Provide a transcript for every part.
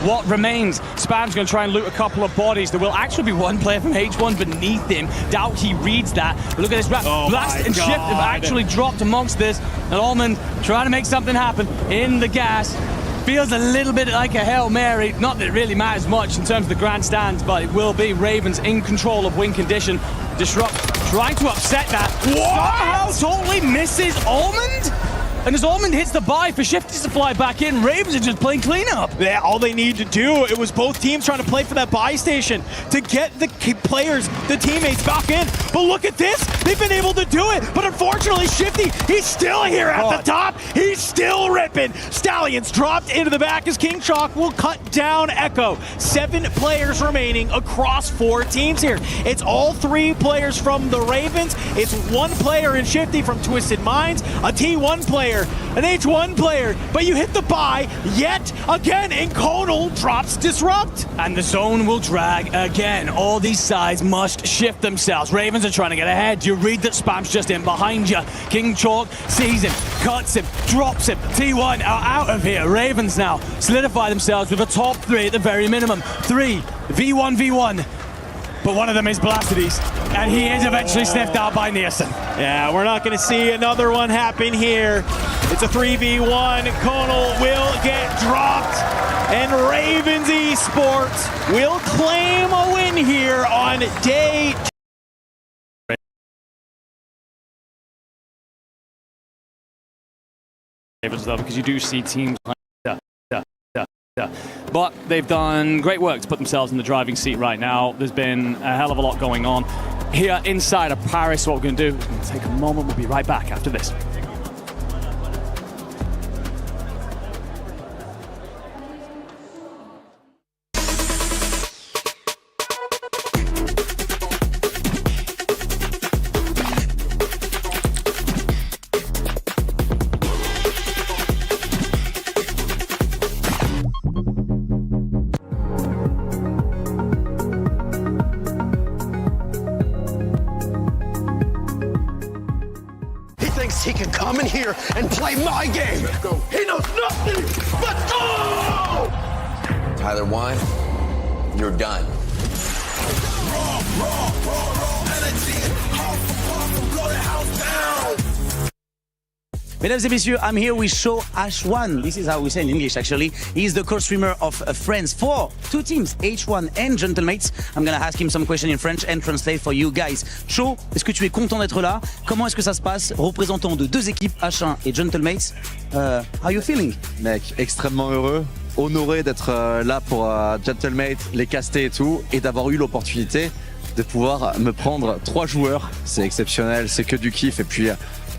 what remains. Spam's going to try and loot a couple of bodies. There will actually be one player from H1 beneath him. Doubt he reads that. But look at this. Blast and Shift have actually dropped amongst this. And Almond trying to make something happen in the gas. Feels a little bit like a Hail Mary. Not that it really matters much in terms of the grandstands, but it will be Ravens in control of win condition. Disrupt trying to upset that. What? Somehow totally misses Almond? And as Almond hits the buy for Shifty to fly back in, Ravens are just playing cleanup. Yeah, all they need to do, it was both teams trying to play for that buy station to get the players, the teammates back in. But look at this, they've been able to do it. But unfortunately, Shifty, he's still here at the top. He's still ripping. Stallions dropped into the back as King Chalk will cut down Echo. 7 players remaining across 4 teams here. It's all 3 players from the Ravens. It's 1 player in Shifty from Twisted Minds, a T1 player, an H1 player, but you hit the buy yet again, and Conal drops Disrupt. And the zone will drag again. All these sides must shift themselves. Ravens are trying to get ahead. You read that Spam's just in behind you. King Chalk sees him, cuts him, drops him. T1 are out of here. Ravens now solidify themselves with a top 3 at the very minimum. 3 v1v1. But one of them is Blastides, and he is eventually sniffed out by Nielsen. Yeah, we're not going to see another one happen here. It's a 3v1. Conal will get dropped, and Ravens Esports will claim a win here on day 2. Ravens though, because you do see teams like but they've done great work to put themselves in the driving seat right now. There's been a hell of a lot going on here inside of Paris. What we're going to do is we're going to take a moment. We'll be right back after this. He can come in here and play my game. He knows nothing but go! Tyler Wine, you're done. Mesdames et messieurs, I'm here with Show H1. This is how we say in English, actually. He's the co-streamer of Friends for 2 teams, H1 and Gentlemates. I'm gonna ask him some questions in French and translate for you guys. Show, est-ce que tu es content d'être là? Comment est-ce que ça se passe? Représentant de 2 équipes, H1 et Gentlemates. How are you feeling? Mec, extrêmement heureux, honoré d'être là pour Gentlemates, les caster et tout, et d'avoir eu l'opportunité de pouvoir me prendre 3 joueurs. C'est exceptionnel, c'est que du kiff. Et puis,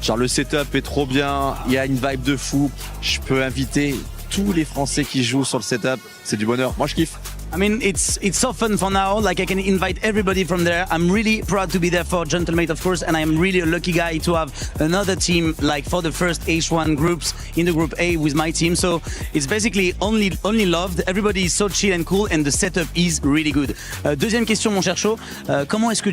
genre le setup est trop bien, il y a une vibe de fou. Je peux inviter tous les Français qui jouent sur le setup. C'est du bonheur. Moi, je kiffe. I mean, it's so fun for now. Like, I can invite everybody from there. I'm really proud to be there for Gentlemate, of course, and I'm really a lucky guy to have another team, like for the first H1 groups in the group A with my team. So it's basically only loved. Everybody is so chill and cool, and the setup is really good. Deuxième question, mon cher Cho. Comment est-ce que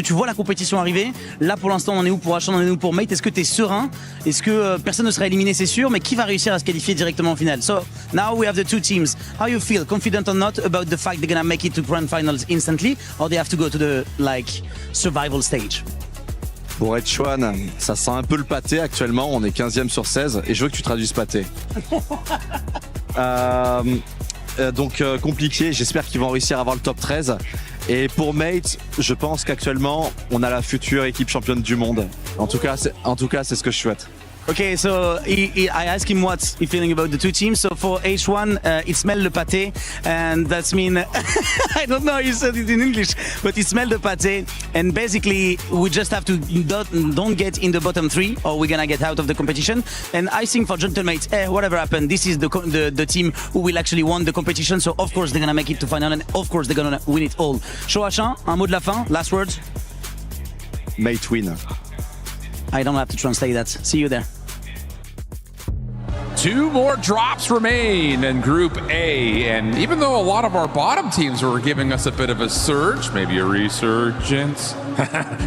tu vois la compétition arriver? Là, pour l'instant, on en est où pour H1, on en est où pour Mate? Est-ce que tu es serein? Est-ce que personne ne sera éliminé, c'est sûr, mais qui va réussir à se qualifier directement en finale? So now we have the 2 teams. How you feel? Confident or not about the fact they're gonna make it to grand finals instantly, or they have to go to the survival stage? Pour H1, ça sent un peu le pâté actuellement. On est 15e sur 16 et je veux que tu traduises pâté. Donc compliqué, j'espère qu'ils vont réussir à avoir le top 13. Et pour Mate, je pense qu'actuellement, on a la future équipe championne du monde. En tout cas, c'est ce que je souhaite. Okay, so I asked him what's he feeling about the 2 teams. So for H1, it smelled the pâté, and that's mean I don't know how you said it in English, but it smelled the pâté, and basically we just have to don't get in the bottom 3, or we're gonna get out of the competition. And I think for Gentlemates, whatever happened, this is the team who will actually won the competition. So of course they're gonna make it to final, and of course they're gonna win it all. Show H1, un mot de la fin, last words. Mate win. I don't have to translate that. See you there. 2 more drops remain in Group A, and even though a lot of our bottom teams were giving us a bit of a surge, maybe a resurgence,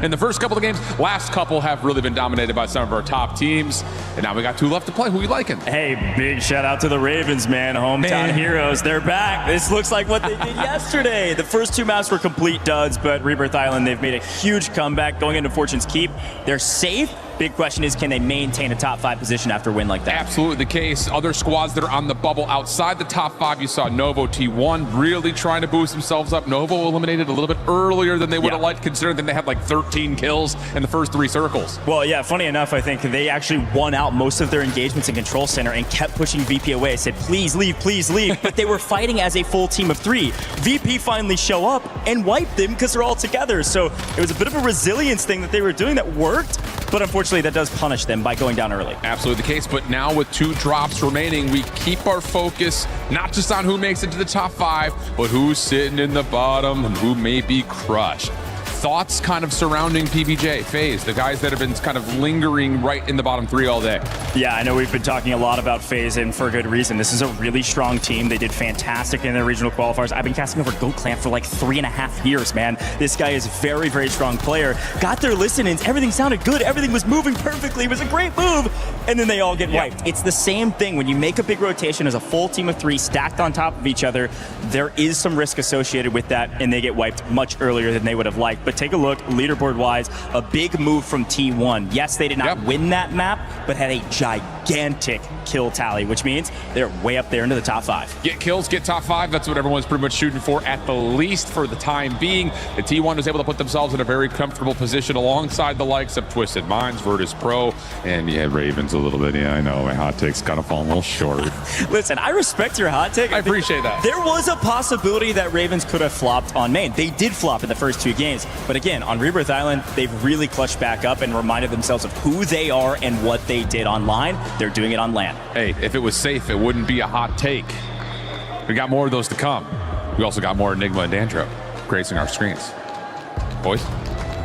In the first couple of games, last couple have really been dominated by some of our top teams. And now we got 2 left to play. Who you liking? Hey, big shout out to the Ravens, man. Hometown heroes. They're back. This looks like what they did yesterday. The first 2 maps were complete duds, but Rebirth Island, they've made a huge comeback going into Fortune's Keep. They're safe. Big question is, can they maintain a top 5 position after a win like that? Absolutely the case. Other squads that are on the bubble outside the top 5, you saw Novo T1 really trying to boost themselves up. Novo eliminated a little bit earlier than they would have liked, considering that they had like 13 kills in the first 3 circles. Well, yeah, funny enough, I think they actually won out most of their engagements in Control Center and kept pushing VP away. Said, please leave, but they were fighting as a full team of 3. VP finally show up and wiped them because they're all together. So it was a bit of a resilience thing that they were doing that worked, but unfortunately that does punish them by going down early. Absolutely the case, but now with 2 drops remaining, we keep our focus not just on who makes it to the top 5, but who's sitting in the bottom and who may be crushed. Thoughts kind of surrounding PBJ, FaZe, the guys that have been kind of lingering right in the bottom 3 all day. Yeah, I know we've been talking a lot about FaZe, and for good reason. This is a really strong team. They did fantastic in their regional qualifiers. I've been casting over GoClan for like 3.5 years, man. This guy is a very, very strong player. Got their listen-ins. Everything sounded good. Everything was moving perfectly. It was a great move. And then they all get wiped. It's the same thing. When you make a big rotation as a full team of 3 stacked on top of each other, there is some risk associated with that, and they get wiped much earlier than they would have liked. But take a look, leaderboard-wise, a big move from T1. Yes, they did not win that map, but had a gigantic kill tally, which means they're way up there into the top 5. Get kills, get top 5. That's what everyone's pretty much shooting for, at the least for the time being. The T1 was able to put themselves in a very comfortable position alongside the likes of Twisted Minds, Virtus Pro, and Ravens a little bit. Yeah, I know my hot take's kind of falling a little short. Listen, I respect your hot take. I appreciate that. There was a possibility that Ravens could have flopped on main. They did flop in the first 2 games, but again, on Rebirth Island, they've really clutched back up and reminded themselves of who they are and what they did online. They're doing it on LAN. Hey, if it was safe, it wouldn't be a hot take. We got more of those to come. We also got more Enigma and Dandro gracing our screens. Boys?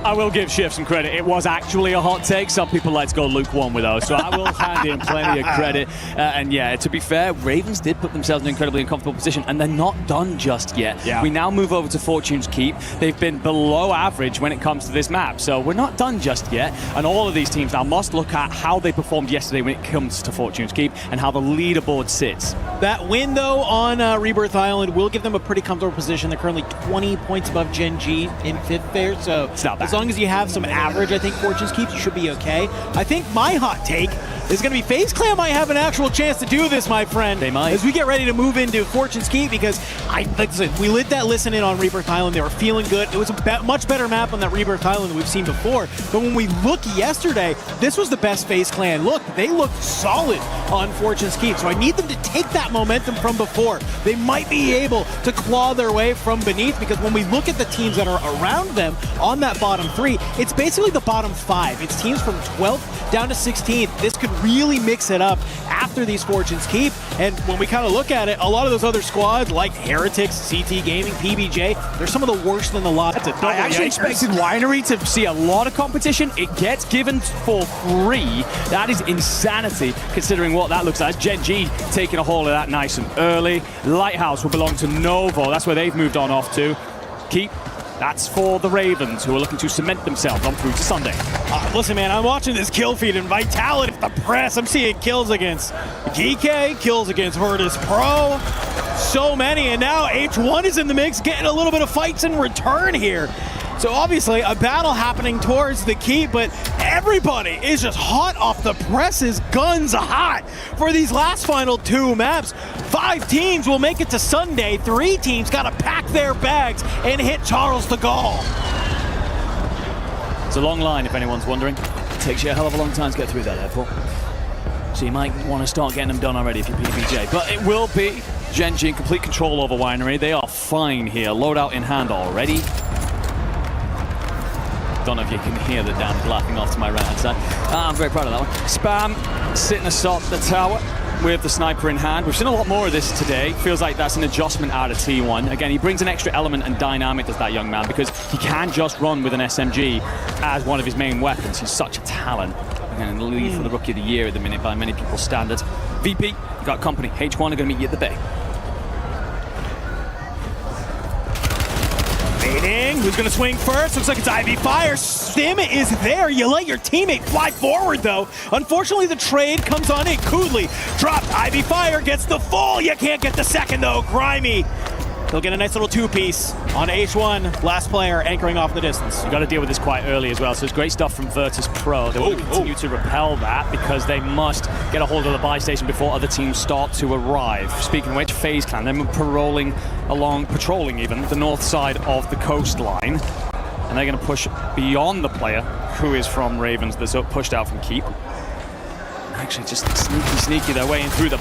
I will give Shift some credit. It was actually a hot take. Some people like to go lukewarm with those, so I will hand him plenty of credit. And yeah, to be fair, Ravens did put themselves in an incredibly uncomfortable position, and they're not done just yet. Yeah. We now move over to Fortune's Keep. They've been below average when it comes to this map, so we're not done just yet. And all of these teams now must look at how they performed yesterday when it comes to Fortune's Keep and how the leaderboard sits. That win, though, on Rebirth Island will give them a pretty comfortable position. They're currently 20 points above Gen G in 5th there, so it's not bad. As long as you have some average, I think Fortune's Keep, you should be okay. I think my hot take is going to be FaZe Clan might have an actual chance to do this, my friend. They might. As we get ready to move into Fortune's Keep, because like I said, we lit that listen in on Rebirth Island. They were feeling good. It was a much better map on that Rebirth Island than we've seen before. But when we look yesterday, this was the best FaZe Clan look. They looked solid on Fortune's Keep. So I need them to take that momentum from before. They might be able to claw their way from beneath, because when we look at the teams that are around them on that bottom 3, it's basically the bottom 5. It's teams from 12th down to 16th. This could really mix it up after these Fortunes Keep. And when we kind of look at it, a lot of those other squads like Heretics, CT Gaming, PBJ, they're some of the worst in the lot. That's a double I actually yikers. expected Winery to see a lot of competition. It gets given for free. That is insanity, considering what that looks like. Gen G taking a hold of that nice and early. Lighthouse will belong to Novo. That's where they've moved on off to. Keep. That's for the Ravens, who are looking to cement themselves on through to Sunday. Listen, man, I'm watching this kill feed and Vitality, the press. I'm seeing kills against GK, kills against Virtus Pro. So many, and now H1 is in the mix, getting a little bit of fights in return here. So obviously a battle happening towards the keep, but everybody is just hot off the presses, guns hot for these last final 2 maps. 5 teams will make it to Sunday. 3 teams got to pack their bags and hit Charles de Gaulle. It's a long line, if anyone's wondering. It takes you a hell of a long time to get through that airport. So you might want to start getting them done already if you're PBJ. But it will be Gen G in complete control over Winery. They are fine here. Loadout in hand already. Don't know if you can hear the Dan laughing off to my right hand side. I'm very proud of that one. Spam sitting atop the tower with the sniper in hand. We've seen a lot more of this today. Feels like that's an adjustment out of T1. Again, he brings an extra element and dynamic, does that young man, because he can just run with an SMG as one of his main weapons. He's such a talent. And in the lead for the Rookie of the Year at the minute by many people's standards. VP, you got company. H1 are going to meet you at the bay. King, who's gonna swing first? Looks like it's Ivy Fire. Stim is there. You let your teammate fly forward though. Unfortunately, the trade comes on in. Kudli dropped. Ivy Fire gets the full. You can't get the second though. Grimy. He'll get a nice little two-piece on H1. Last player anchoring off the distance. You got to deal with this quite early as well. So it's great stuff from Virtus Pro. They will continue to repel that because they must get a hold of the buy station before other teams start to arrive. Speaking of which, FaZe Clan, they're patrolling even the north side of the coastline. And they're going to push beyond the player who is from Ravens that's pushed out from Keep. Actually, just sneaky their way in through the